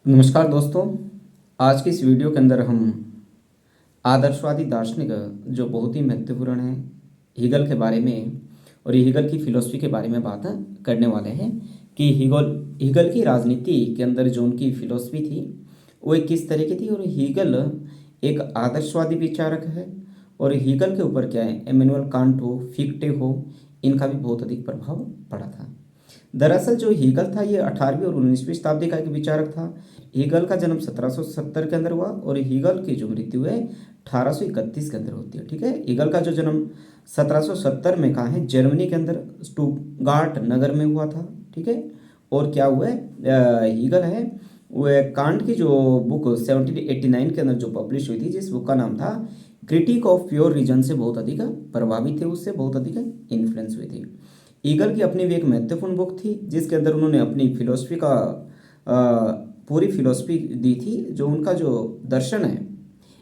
नमस्कार दोस्तों। आज की इस वीडियो के अंदर हम आदर्शवादी दार्शनिक जो बहुत ही महत्वपूर्ण है हीगल के बारे में और हीगल की फिलॉसफी के बारे में बात करने वाले हैं कि हीगल हीगल की राजनीति के अंदर जो उनकी फिलॉसफी थी वो एक किस तरह की थी। और हीगल एक आदर्शवादी विचारक है और हीगल के ऊपर क्या है, इमैनुअल कांट हो, फिक्टे हो, इनका भी बहुत अधिक प्रभाव पड़ा था। दरअसल जो हीगल था ये 18वीं और 19वीं शताब्दी का एक विचारक था। हीगल का जन्म 1770 के अंदर हुआ और हीगल की जो मृत्यु है 1831 के अंदर होती है। ठीक है, हीगल का जो जन्म 1770 में कहा है, जर्मनी के अंदर स्टुटगार्ट नगर में हुआ था। ठीक है, और क्या हुआ है, हीगल है वह कांट की जो बुक 1789 के अंदर जो पब्लिश हुई थी, जिस बुक का नाम था क्रिटिक ऑफ प्योर रीजन, से बहुत अधिक प्रभावित थे, उससे बहुत अधिक इन्फ्लुएंस हुई थी। ईगल की अपनी भी एक महत्वपूर्ण बुक थी जिसके अंदर उन्होंने अपनी फिलोसफी का पूरी फिलोसफी दी थी। जो उनका जो दर्शन है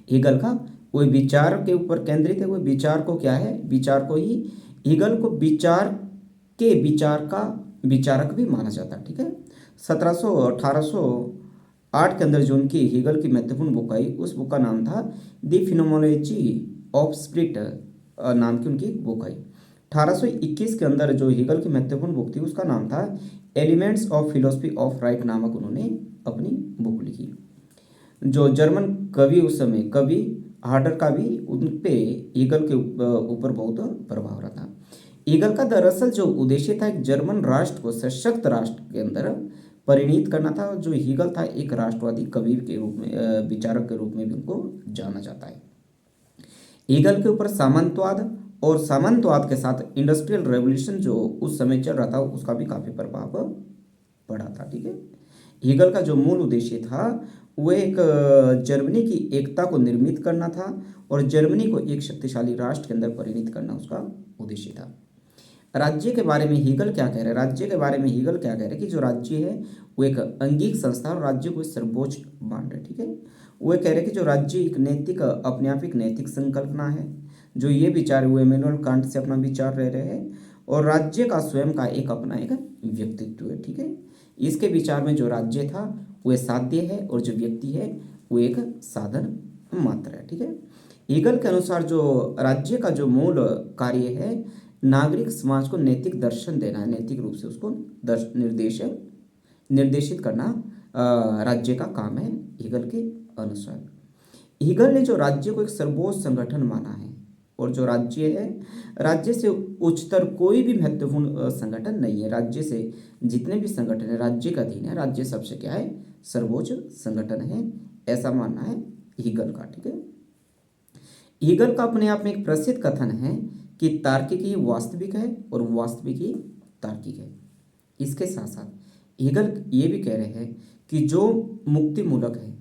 ईगल का, वो विचार के ऊपर केंद्रित है। वो विचार को क्या है, विचार को ही ईगल को विचार के विचार का विचारक भी माना जाता है। ठीक है, 1808 के अंदर जो उनकी हीगल की महत्वपूर्ण बुक आई, उस बुक का नाम था द फिनोमोलॉजी ऑफ स्पिरिट, नाम की उनकी बुक आई। 1821 के अंदर जो हीगल की महत्वपूर्ण बुक थी उसका नाम था elements of philosophy of right नामक उन्होंने अपनी बुक लिखी। जो जर्मन कवि उस समय कवि हार्डर का भी उन पे ईगल के ऊपर बहुत प्रभाव रहा था। ईगल का दरअसल जो उद्देश्य था एक जर्मन राष्ट्र को सशक्त राष्ट्र के अंदर परिणित करना था। जो हीगल था एक राष्ट्रवादी कवि के रूप में, विचारक के रूप में भी उनको जाना जाता है। ईगल के ऊपर सामंतवाद और सामंतवाद के साथ इंडस्ट्रियल रेवोल्यूशन जो उस समय चल रहा था उसका भी काफी प्रभाव पड़ा था। ठीक है, हीगल का जो मूल उद्देश्य था वह एक जर्मनी की एकता को निर्मित करना था और जर्मनी को एक शक्तिशाली राष्ट्र के अंदर परिणित करना उसका उद्देश्य था। राज्य के बारे में हीगल क्या कह रहे हैं, राज्य के बारे में हीगल क्या कह रहे हैं कि जो राज्य है वो एक अंगिक संस्था और राज्य को सर्वोच्च मान रहे। ठीक है, वो कह रहे हैं कि जो राज्य एक नैतिक अपने आप एक नैतिक संकल्पना है। जो ये विचार हुए इमैनुअल कांट से अपना विचार रह रहे हैं और राज्य का स्वयं का एक अपना एक व्यक्तित्व है। ठीक है, इसके विचार में जो राज्य था वह साध्य है और जो व्यक्ति है वो एक साधन मात्र है। ठीक है, हीगल के अनुसार जो राज्य का जो मूल कार्य है नागरिक समाज को नैतिक दर्शन देना है, नैतिक रूप से उसको निर्देशित करना राज्य का काम है हीगल के अनुसार। हीगल ने जो राज्य को एक सर्वोच्च संगठन माना है और जो राज्य है, राज्य से उच्चतर कोई भी महत्वपूर्ण संगठन नहीं है। राज्य से जितने भी संगठन है राज्य का अधीन है, राज्य सबसे क्या है, सर्वोच्च संगठन है, ऐसा मानना है हीगल का। ठीक है, हीगल का अपने आप में एक प्रसिद्ध कथन है कि तार्किक ही वास्तविक है और वास्तविक ही तार्किक है। इसके साथ साथ हीगल ये भी कह रहे हैं कि जो मुक्ति मूलक है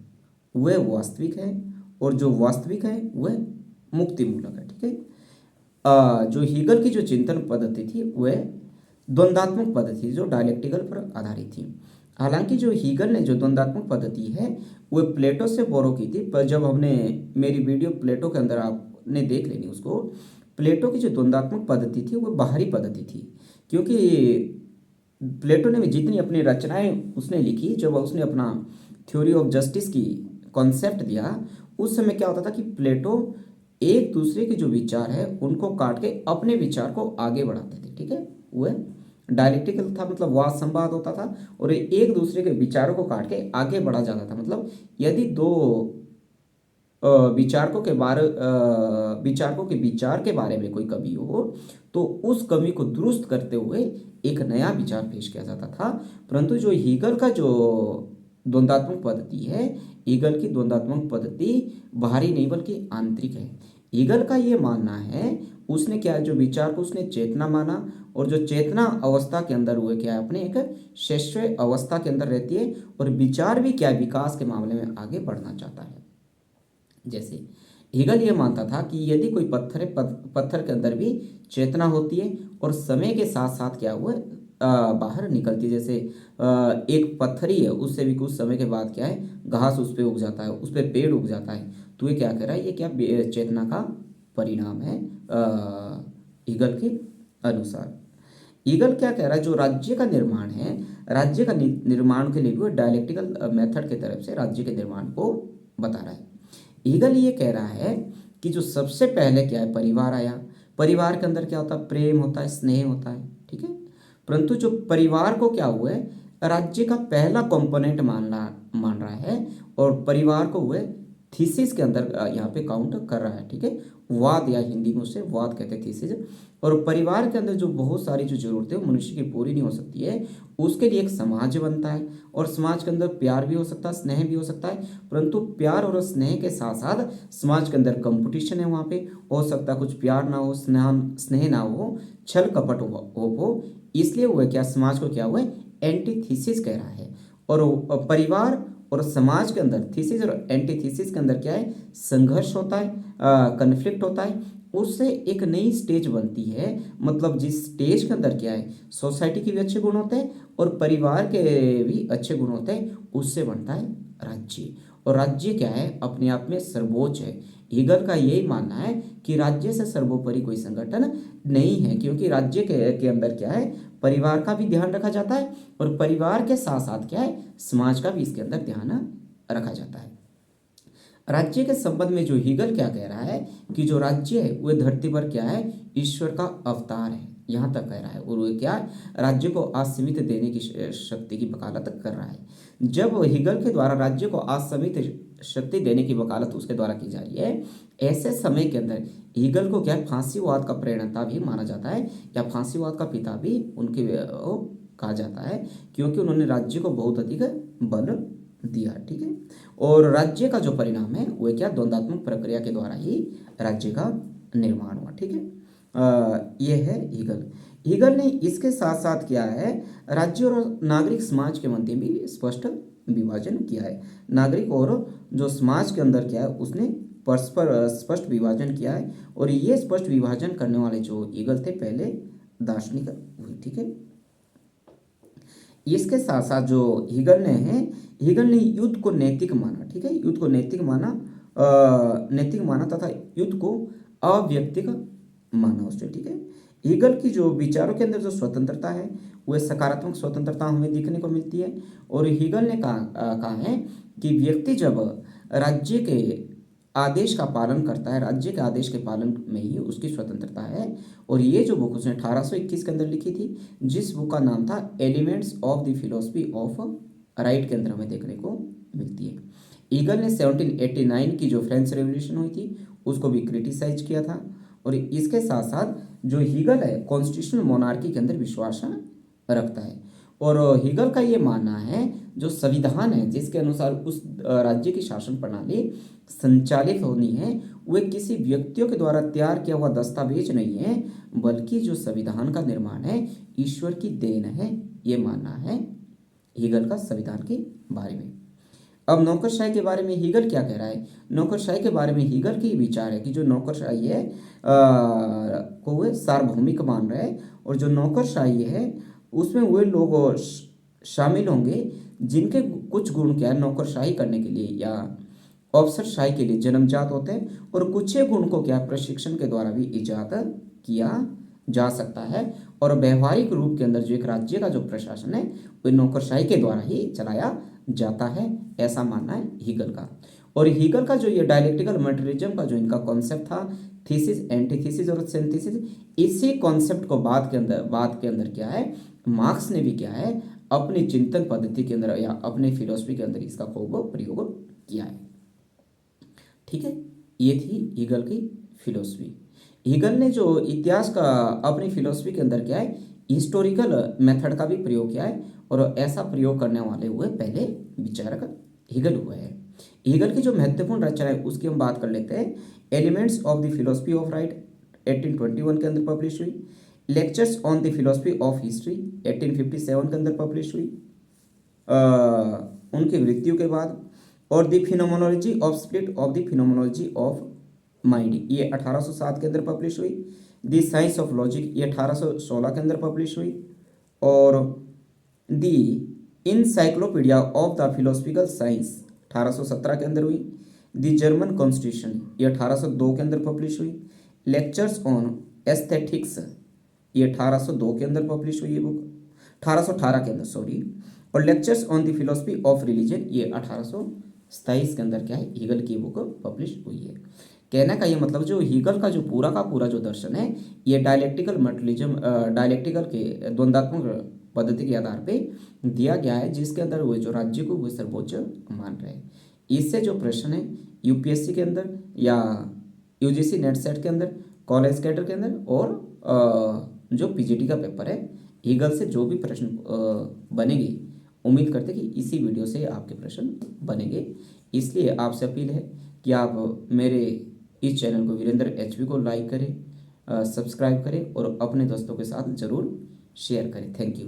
वह वास्तविक है और जो वास्तविक है वह मुक्ति मूलक है। ठीक है, जो हीगल की जो चिंतन पद्धति थी वह द्वंद्वात्मक पद्धति जो डायलेक्टिकल पर आधारित थी। हालांकि जो हीगल ने जो द्वंद्वात्मक पद्धति है वह प्लेटो से बोरो की थी, पर जब हमने मेरी वीडियो प्लेटो के अंदर आपने देख लेनी उसको, प्लेटो की जो द्वंद्वात्मक पद्धति थी वह बाहरी पद्धति थी। क्योंकि प्लेटो ने जितनी अपनी रचनाएं उसने लिखी, जब उसने अपना थ्योरी ऑफ जस्टिस की कॉन्सेप्ट दिया, उस समय क्या होता था कि प्लेटो एक दूसरे के जो विचार है उनको काट के अपने विचार को आगे बढ़ाते थे। ठीक है, वह डायलेक्टिकल था, मतलब वाद संवाद होता था और एक दूसरे के विचारों को काट के आगे बढ़ा जाता था। मतलब यदि दो विचारकों के विचार के बारे में कोई कमी हो तो उस कमी को दुरुस्त करते हुए एक नया विचार पेश किया जाता था। परंतु जो हीगल का जो द्वंद्वात्मक पद्धति है, हीगल की द्वंद्वात्मक पद्धति बाहरी नहीं बल्कि आंतरिक है। हीगल का ये मानना है, उसने क्या जो विचार को उसने चेतना माना और जो चेतना अवस्था के अंदर हुए क्या है, अपने एक शैशव अवस्था के अंदर रहती है और विचार भी क्या विकास के मामले में आगे बढ़ना चाहता है। जैसे हीगल ये मानता था कि यदि कोई पत्थर है, पत्थर के अंदर भी चेतना होती है और समय के साथ साथ क्या हुआ बाहर निकलती है। जैसे एक पत्थर ही है, उससे भी कुछ समय के बाद क्या है घास उस पर उग जाता है, उस पर पेड़ उग जाता है। तो ये क्या कर रहा है, ये क्या चेतना का परिणाम है हीगल के अनुसार। ईगल क्या कह रहा है, जो राज्य का निर्माण है, राज्य का निर्माण के लिए भी वो डायलेक्टिकल मेथड की तरफ से राज्य के निर्माण को बता रहा है। हीगल ये कह रहा है कि जो सबसे पहले क्या है, परिवार आया। परिवार के अंदर क्या होता है, प्रेम होता है, स्नेह होता है, ठीक है। परंतु जो परिवार को क्या हुआ है, राज्य का पहला कंपोनेंट मान रहा है और परिवार को हुए थीसिस के अंदर यहाँ पे काउंट कर रहा है, ठीक है। वाद, या हिंदी में उसे वाद कहते हैं, थीसिस। और परिवार के अंदर जो बहुत सारी जो जरूरतें वो मनुष्य की पूरी नहीं हो सकती है, उसके लिए एक समाज बनता है। और समाज के अंदर प्यार भी हो सकता है, स्नेह भी हो सकता है। परंतु प्यार और स्नेह के साथ साथ समाज के अंदर कंपटीशन है, वहाँ पे हो सकता है कुछ प्यार ना हो, स्नेह ना हो, छल कपट हो। इसलिए वो क्या, समाज को क्या हुआ, एंटीथीसिस कह रहा है। और परिवार और समाज के अंदर थीसिस और एंटीथीसिस के अंदर क्या है, संघर्ष होता है, कन्फ्लिक्ट होता है। उससे एक नई स्टेज बनती है। मतलब जिस स्टेज के अंदर क्या है, सोसाइटी के भी अच्छे गुण होते हैं और परिवार के भी अच्छे गुण होते हैं, उससे बनता है राज्य। और राज्य क्या है, अपने आप में सर्वोच्च है। हीगल का यही मानना है कि राज्य से सर्वोपरि कोई संगठन नहीं है, क्योंकि राज्य के अंदर क्या है, परिवार का भी ध्यान रखा जाता है और परिवार के साथ साथ क्या है, समाज का भी इसके अंदर ध्यान रखा जाता है। राज्य के संबंध में जो हीगल क्या कह रहा है कि जो राज्य है वह धरती पर क्या है, ईश्वर का अवतार है, यहाँ तक कह रहा है। और वह क्या है, राज्य को असीमित देने की शक्ति की वकालत कर रहा है। जब हीगल के द्वारा राज्य को असीमित शक्ति देने की वकालत उसके द्वारा की जा रही है, ऐसे समय के अंदर हीगल को क्या है, फांसीवाद का प्रणेता भी माना जाता है, या फांसीवाद का पिता भी उनके कहा जाता है, क्योंकि उन्होंने राज्य को बहुत अधिक बल दिया, ठीक है। और राज्य का जो परिणाम है वह क्या, द्वंद्वात्मक प्रक्रिया के द्वारा ही राज्य का निर्माण हुआ, ठीक है। ये है हीगल। हीगल ने इसके साथ साथ क्या है, राज्य और नागरिक समाज के मध्य भी स्पष्ट विभाजन किया है। नागरिक और जो समाज के अंदर क्या है, उसने परस्पर स्पष्ट विभाजन किया है। और ये स्पष्ट विभाजन करने वाले जो हीगल थे, पहले दार्शनिक हुए, ठीक है। इसके साथ साथ जो हीगल ने युद्ध को नैतिक माना, ठीक है। युद्ध को नैतिक माना तथा युद्ध को अव्यक्तिक माना उसने, ठीक है। हीगल की जो विचारों के अंदर जो स्वतंत्रता है, वह सकारात्मक स्वतंत्रता हमें देखने को मिलती है। और हीगल ने कहा है कि व्यक्ति जब राज्य के आदेश का पालन करता है, राज्य के आदेश के पालन में ही उसकी स्वतंत्रता है। और ये जो बुक उसने 1821 के अंदर लिखी थी, जिस बुक का नाम था elements of the philosophy of right के अंदर हमें देखने को मिलती है। हीगल ने 1789 की जो फ्रेंच रेवोल्यूशन हुई थी उसको भी क्रिटिसाइज किया था। और इसके साथ साथ जो हीगल है, कॉन्स्टिट्यूशनल मोनार्की के अंदर विश्वास रखता है। और हीगल का ये मानना है, जो संविधान है जिसके अनुसार उस राज्य की शासन प्रणाली संचालित होनी है, वह किसी व्यक्तियों के द्वारा तैयार किया हुआ दस्तावेज नहीं है, बल्कि जो संविधान का निर्माण है ईश्वर की देन है। ये मानना है हीगल का संविधान के बारे में। अब नौकरशाही के बारे में हीगल क्या कह रहा है। नौकरशाही के बारे में हीगल की विचार है कि जो नौकरशाही है को वे सार्वभौमिक मान रहे हैं। और जो नौकरशाही है उसमें वे लोग शामिल होंगे जिनके कुछ गुण क्या है, नौकरशाही करने के लिए या अफसरशाही के लिए जन्मजात होते हैं, और कुछ गुण को क्या प्रशिक्षण के द्वारा भी इजाद किया जा सकता है। और व्यवहारिक रूप के अंदर जो एक राज्य का जो प्रशासन है वह नौकरशाही के द्वारा ही चलाया जाता है, ऐसा मानना है हीगल का। और हीगल का जो ये डायलेक्टिकल मटेरियलिज्म का जो इनका कॉन्सेप्ट था, थीसिस, एंटीथीसिस और सिंथेसिस, इसी कॉन्सेप्ट को बाद के अंदर क्या है, मार्क्स ने भी क्या है अपनी चिंतन पद्धति के अंदर या अपने फिलोसफी के अंदर इसका खूब प्रयोग किया है, ठीक है। ये थी हीगल की फिलोसफी। हीगल ने जो इतिहास का अपनी फिलोसफी के अंदर क्या है, हिस्टोरिकल मेथड का भी प्रयोग किया है। और ऐसा प्रयोग करने वाले हुए पहले विचारक हीगल हुए हैं। हीगल की जो महत्वपूर्ण रचना है उसकी हम बात कर लेते हैं। Elements of the philosophy of right 1821 के अंदर पब्लिश हुई। Lectures on the philosophy of history 1857 के अंदर पब्लिश हुई उनकी मृत्यु के बाद। और the phenomenology of split of the phenomenology of mind, ये 1807 के अंदर पब्लिश हुई। द साइंस ऑफ लॉजिक, ये 1816 के अंदर पब्लिश हुई। और the encyclopaedia of the philosophical science 1817 के अंदर हुई। द जर्मन कॉन्स्टिट्यूशन, ये 1802 के अंदर पब्लिश हुई। लेक्चर्स ऑन एस्थेटिक्स, ये 1802 के अंदर पब्लिश हुई ये बुक। 1818 के अंदर, सॉरी। और lectures on the philosophy of religion, ये 1827 के अंदर क्या है, हीगल की बुक पब्लिश हुई है। कहने का ये मतलब जो हीगल का पूरा जो दर्शन है, ये डायलेक्टिकल मटेरियलिज्म, डायलेक्टिकल के द्वंद्वात्मक पद्धति के आधार पे दिया गया है, जिसके अंदर वो जो राज्य को वो सर्वोच्च मान रहे हैं। इससे जो प्रश्न है यूपीएससी के अंदर या यूजीसी नेट सेट के अंदर, कॉलेज कैडर के अंदर और जो पीजीटी का पेपर है, हीगल से जो भी प्रश्न बनेंगे, उम्मीद करते कि इसी वीडियो से आपके प्रश्न बनेंगे। इसलिए आपसे अपील है कि आप मेरे इस चैनल को वीरेंद्र एचवी को लाइक करें, सब्सक्राइब करें और अपने दोस्तों के साथ ज़रूर शेयर करें। Thank you.